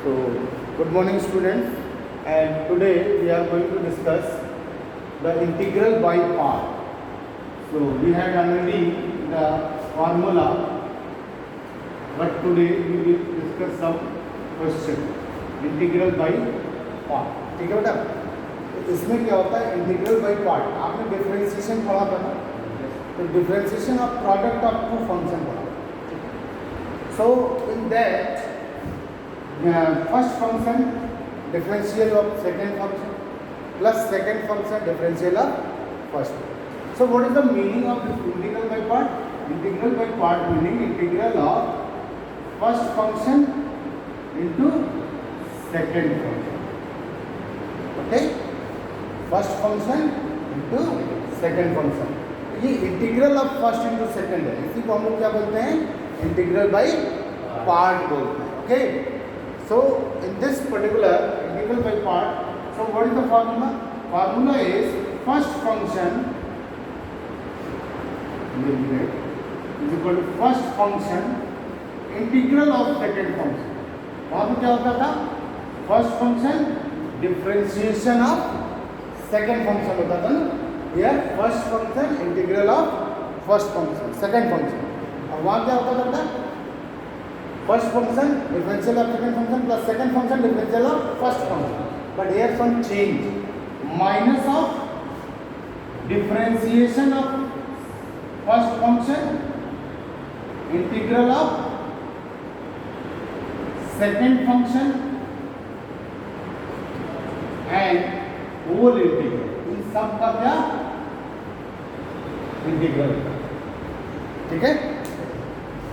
So, good morning students, and today we are going to discuss the integral by part. So, we had already the formula, but today we will discuss some question. Integral by part. ठीक है बेटा? तो इसमें क्या होता है integral by part? आपने differentiation पढ़ा था ना? तो differentiation of product of two function पढ़ा. So in that first function differential of second function plus second function differential of first. So what is the meaning of this integral by part? Integral by part meaning integral of first function into second function. Okay? First function into second function. ये integral of first into second है, इसी को हम लोग क्या बोलते हैं? Integral by part बोलते हैं. Okay, so in this particular integral by part, so what is the formula? Formula is first function is equal to first function integral of second function. वहां पे क्या होता था? First function differentiation of second function होता था ना. Here first function integral of first function second function. और वहाँ क्या होता था? First function differential of second function plus second function differential of first function. But here some change. Minus of differentiation of first function integral of second function and whole integral. इन सब का क्या? Integral. ठीक है.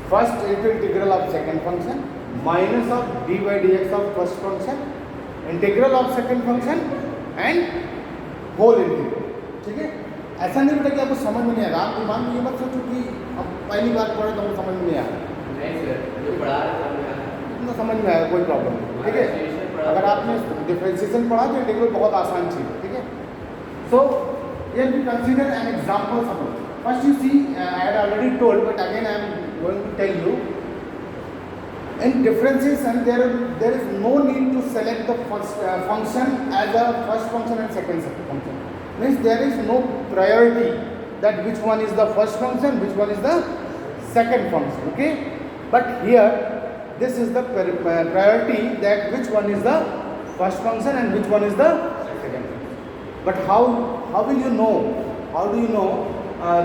First into integral of second function minus of d by d x of first function integral of second function and whole integral. ठीक है. ऐसा नहीं बेटा कि आपको समझ में नहीं आएगा. आप दिमाग में ये मत सोचो कि हम पहली बार पढ़े तो हमको समझ में नहीं आया. नहीं सर, जो पढ़ा रहे इतना समझ में आएगा, कोई प्रॉब्लम नहीं. ठीक है. अगर आपने डिफरेंशिएशन पढ़ा तो इंटीग्रल बहुत आसान चीज़ है. ठीक है. So here we consider an example suppose. First you see, I had already told, but again I am going to tell you. In differentiation, there is no need to select the first function as a first function and second function. Means there is no priority that which one is the first function, which one is the second function. Okay, but here this is the priority that which one is the first function and which one is the second function. But how will you know? How do you know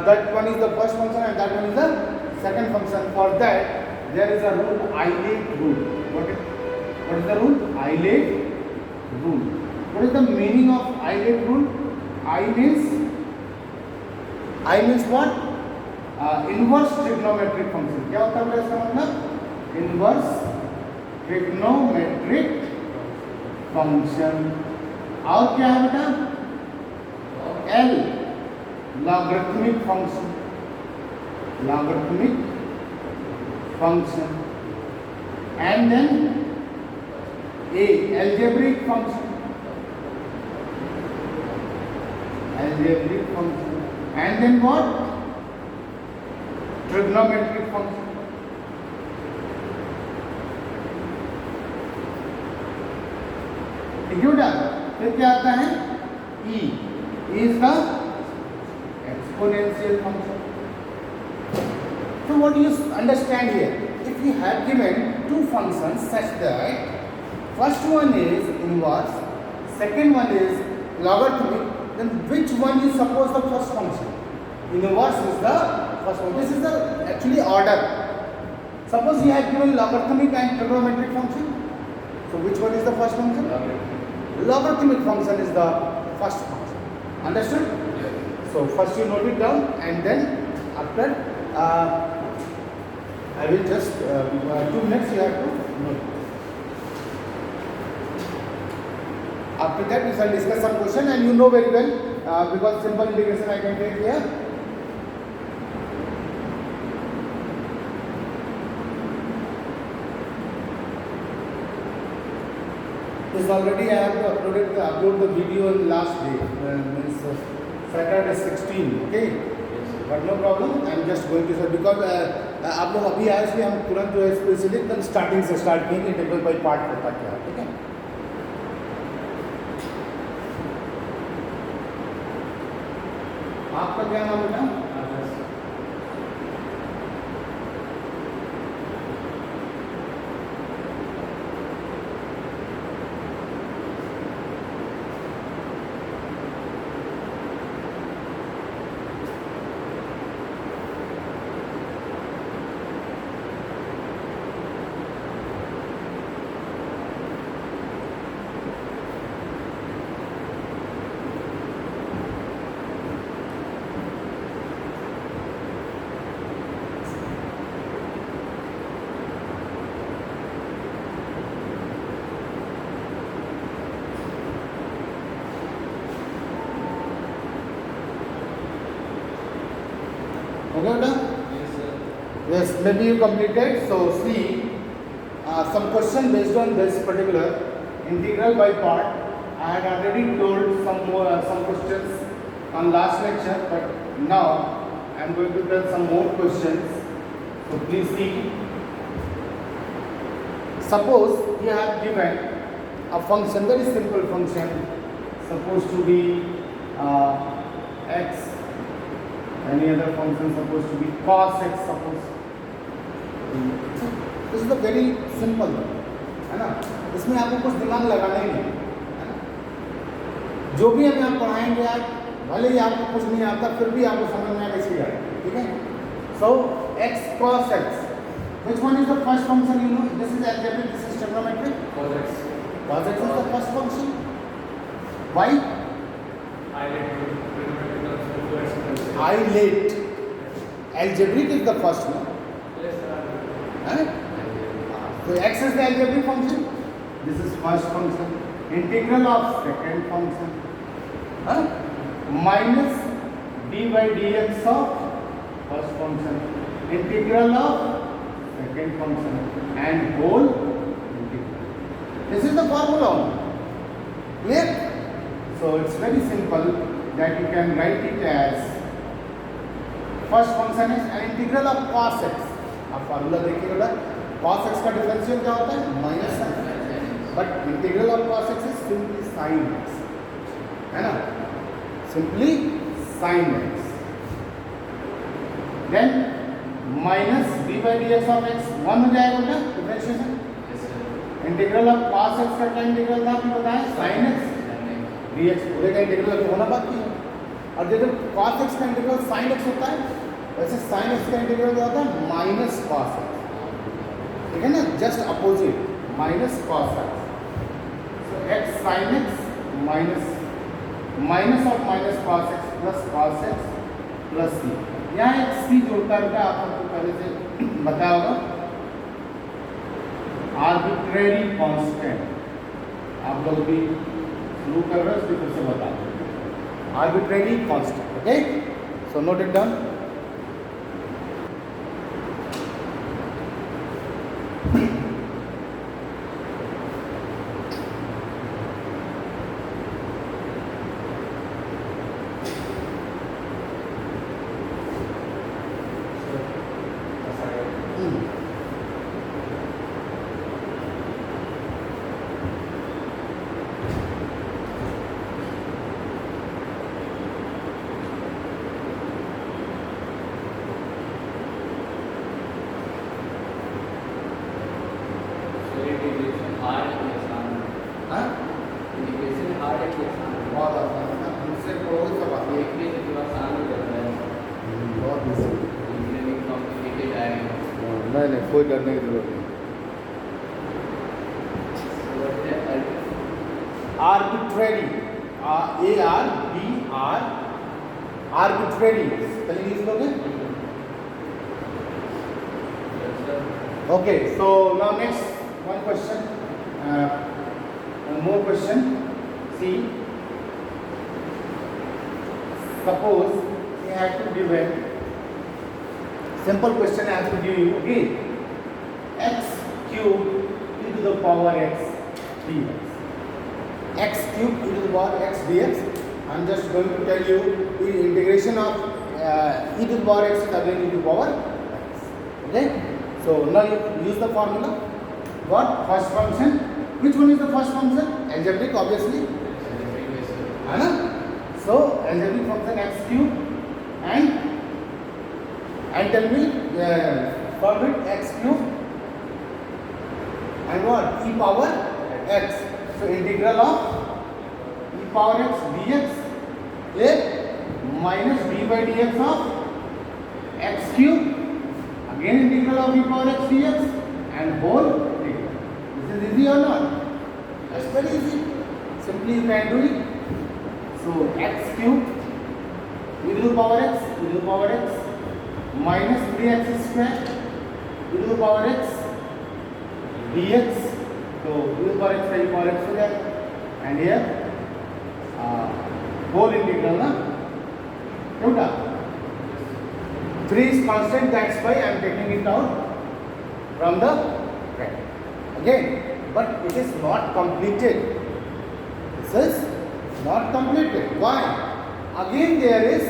that one is the first function and that one is the second function? For that there is a rule, Eilert rule. What is the rule? Eilert rule. What is the meaning of Eilert rule? I means what? Inverse trigonometric function. क्या होता है इसका मतलब? Inverse trigonometric function. और क्या है बेटा? L logarithmic function and then A algebraic function and then what? Trigonometric function. ठीक है बेटा. फिर क्या आता है? E is the exponential function. So what do you understand here? If you have given two functions such that first one is inverse, second one is logarithmic, then which one you suppose the first function? Inverse is the first one. This is the actually order. Suppose you have given logarithmic and trigonometric function. So which one is the first function? Logarithmic function is the first function. Understood? Yes. So first you note it down and then after I will just 2 minutes you have to note. After that we shall discuss some question and you know very well because simple integration I can take here. This already I have upload the video in last day, means Saturday 16. Okay. Yes. But no problem, I am just going to sir because आप लोग अभी आए इसलिए हम तुरंत जो है specially एकदम स्टार्टिंग से स्टार्ट किए इंटीग्रल बाई पार्ट होता क्या है, ठीक है। आपका क्या नाम बेटा? Okay, बेटा? Yes, maybe you completed. So see, some question based on this particular integral by part. I had already told some questions on last lecture, but now I am going to tell some more questions. So please see. Suppose you have given a function, very simple function, supposed to be x. Any other function supposed to be cos x, suppose. This is the very simple, है ना? इसमें आपको कुछ दिमाग लगाना ही नहीं, है ना? जो भी हम यहाँ पढ़ाएंगे आप, भले ही आपको कुछ नहीं आता, फिर भी आपको समझ में आएगा इसकी आएगा, ठीक है? So x cos x, which one is the first function? You know, this is algebraic, this is trigonometric. cos x. Cos x is the first function. Why? Hilate. Algebraic is the first one. Yes, sir. Right? So x is the algebraic function. This is first function. Integral of second function. Minus d by dx of first function. Integral of second function and whole integral. This is the formula. Clear? So it's very simple that you can write it as first function is an integral of cos x. आप formula देखिए बेटा, cos x का differential क्या होता है? Minus sine. But integral of cos x is simply sin x, है ना? Simply sin x। Then minus d by dx of x 1 हो जाएगा बेटा differentiation. Yes, sir. Integral of cos x का क्या इंटीग्रल था आपने बताया? sin x dx पूरे का इंटीग्रल तो होना बाकी है। और जैसे cos x का इंटीग्रल sin x होता है, वैसे sin x का इंटीग्रल क्या होता है? माइनस cos x, ठीक है ना? Just opposite, minus cos x। So x sin x minus of minus cos x plus c। यहाँ एक c जोड़ता है, आपको पहले से बताया होगा, आर्बिट्रेरी कांस्टेंट। आप लोग भी शुरू कर रहे हो, इसलिए फिर से बता दो, arbitrary constant. Okay, so note it down. So integration hard है कि आसान है? हाँ, Integration hard है कि आसान है? बहुत आसान है, हमसे पढ़ोगे सब आसान है। देखने से थोड़ा आसान हो जाता है। बहुत easy। Engineering complicated आएगा। नहीं, कोई डरने की जरूरत नहीं। So what is that? Arbitrary, arbitrary spelling is लोगे? Yes, sir. Okay, so now next one question, one more question. See, suppose you have to give a simple question. I have to give you, okay, x cube e to the power x dx. X cube e to the power x dx. I am just going to tell you the integration of e to the power x is again e to the power x. Okay, so now you use the formula. What first function? Which one is the first function? Algebraic, obviously, है ना? So algebraic function x cube and tell me for it x cube and what e power x. So integral of e power x dx is minus d by dx of x cube, again integral of e power x dx and whole integral. This is easy or not? That's very easy. Simply you can do it. So x cube e to the power x minus 3x square e to the power x dx. So e to the power x का e power x हो जाएगा and here whole integral ना क्या 3 is constant, that's why I am taking it out from the bracket again, but it is not completed. This is not completed. Why? Again there is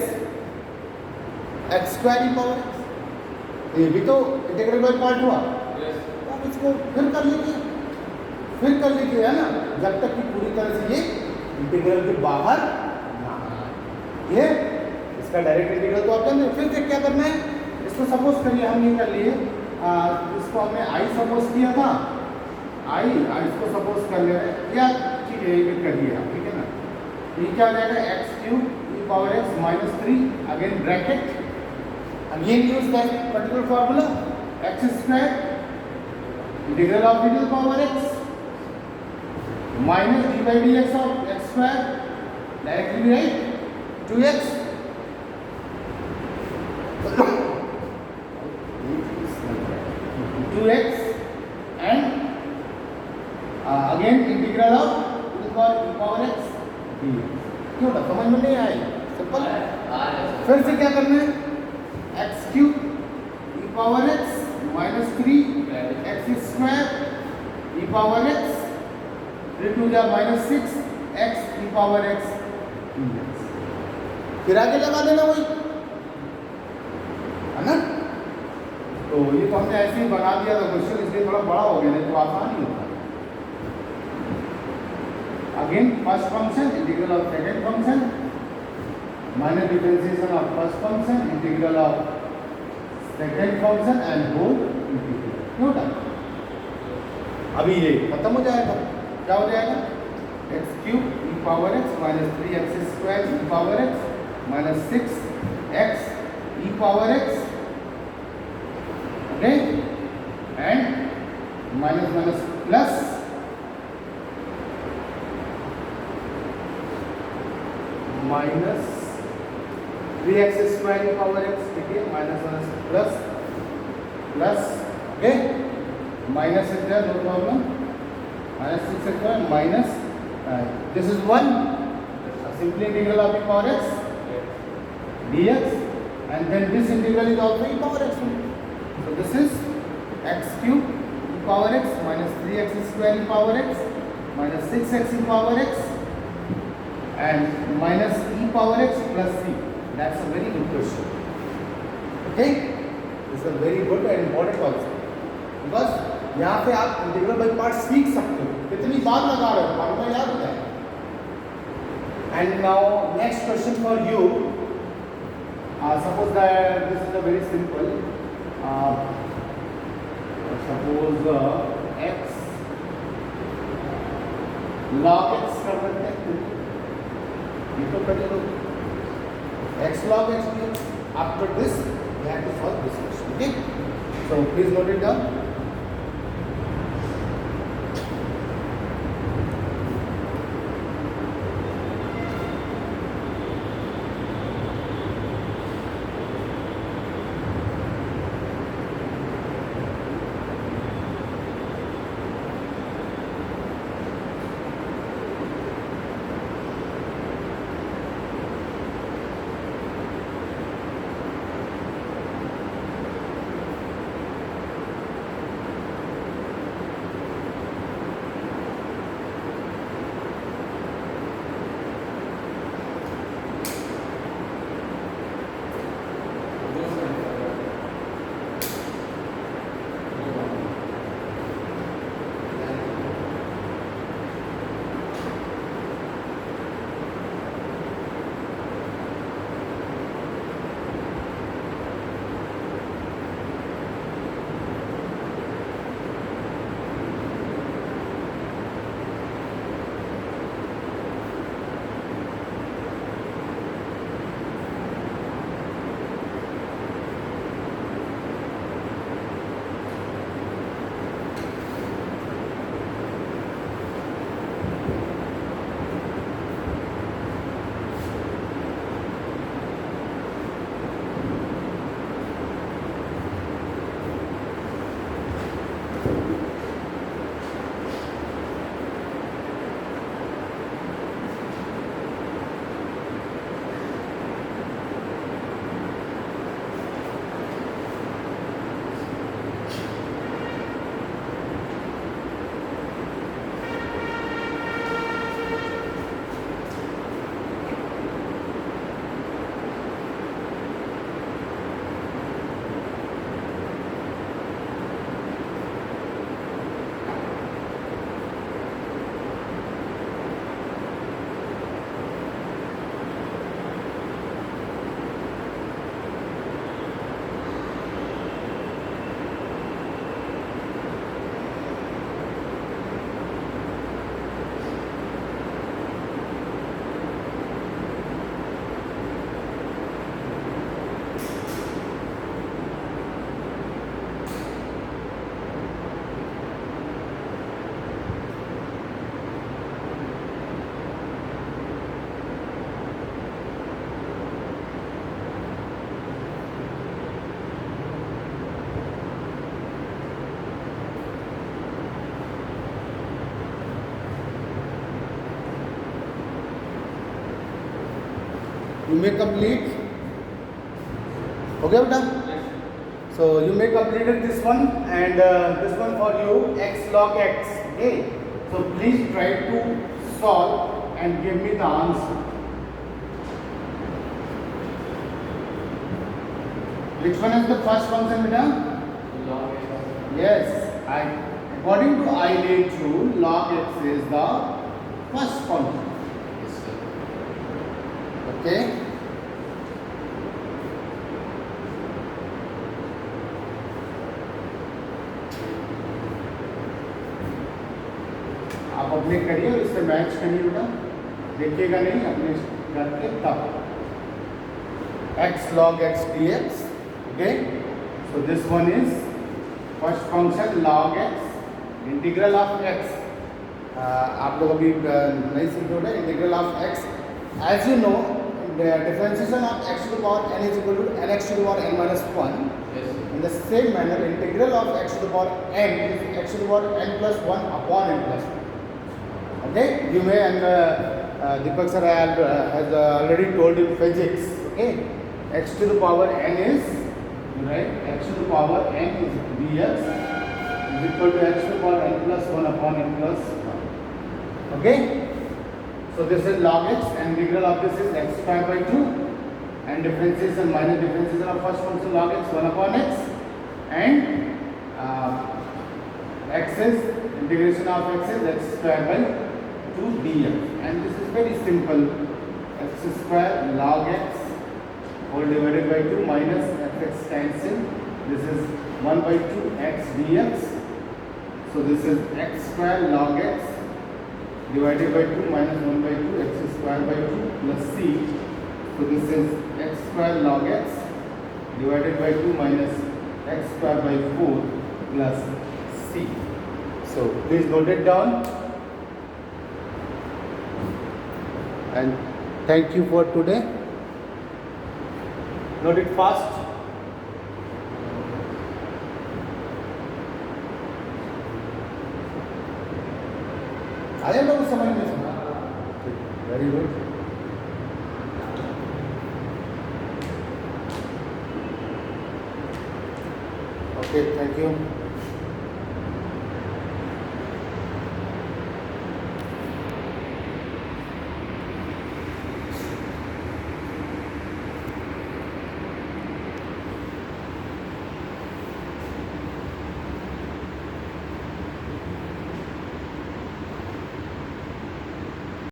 x square e power x. ये भी तो integral by part हुआ, तो आप इसको फिर कर लीजिए है ना, जब तक कि पूरी तरह से ये इंटीग्रल के बाहर ना आए। ये इसका डायरेक्ट इंटीग्रल तो आप जानते हैं। फिर से क्या करना है, इसको सपोज करिए हम ये कर लिए, इसको हमने आई सपोज किया था, आई इसको सपोज कर ले रहे हैं या ठीक है ये कर दिया, ठीक है ना। ये क्या हो जाएगा x cube e power x minus 3 again bracket, again use that particular formula x square integral of e to the power x minus d by dx of x square, directly write 2x and again integral of e to the power x dx। क्यों ना समझ में नहीं आई? Simple. फिर से क्या करना है, x cube e power x minus 3 x square e power x 3 टू जा minus 6 x e power x dx। फिर आगे लगा देना वही, है ना। तो ये तो हमने ऐसे ही बना दिया था क्वेश्चन, इसलिए थोड़ा बड़ा हो गया, नहीं तो आसान ही होता। Again first function integral of second function minus differentiation of first function integral of second function and whole integral. क्यों ना अभी ये खत्म हो जाएगा, क्या हो जाएगा x cube e power x minus 3 x square e power x minus 6 x e power x, okay, and minus minus plus minus 3 x square e power x, ठीक है, minus minus plus plus, okay, minus is there no problem, minus 6 square minus this is 1 simply integral of e power x dx and then this integral is also e power x, so this is x cube e power x minus 3x square e power x minus 6x e power x and minus e power x plus c. That's a very good question, okay, this is a very good and important also because यहाँ पे आप integral by part सीख सकते हो, कितनी बार लगा रहे हो, फार्मूला याद होता है। And now next question for you, suppose that this is a very simple, suppose x log x कर सकते हैं, ये तो कर लो x log x dx। After this we have to solve this question, okay, so please note it down. You may complete. Okay, beta? So you may completed this one and this one for you x log x. Okay. So please try to solve and give me the answer. Which one is the first function, beta? log x. Yes. According to ILA2, log x is the first function. Yes, sir. Okay. आप अपने करिए और इससे match करिए बेटा, देखिएगा नहीं अपने करके तब x log x dx. Okay, so this one is first function log x integral of x. आप लोग अभी नहीं सीखे होंगे integral of x. As you know, the differentiation of x to the power n is equal to nx to the power n minus 1. Yes, sir. In the same manner, integral of x to the power n is x to the power n plus 1 upon n plus 1. Okay, you may and Deepak sir has already told in physics. Okay, x to the power n is right. X to the power n is dx is equal to x to the power n plus 1 upon n plus 1. Okay, so this is log x and integral of this is x square by 2 and differentiation minus differentiation of first function log x 1 upon x and x is integration of x is x square by 2 dx and this is very simple. X square log x whole divided by 2 minus fx cancel. This is 1 by 2 x dx. So this is x square log x divided by 2 minus 1 by 2 x square by 2 plus c. So this is x square log x divided by 2 minus x square by 4 plus c. So please note it down. And thank you for today. Note it fast. आया लोग समझ में सुना. Very good. Okay, thank you.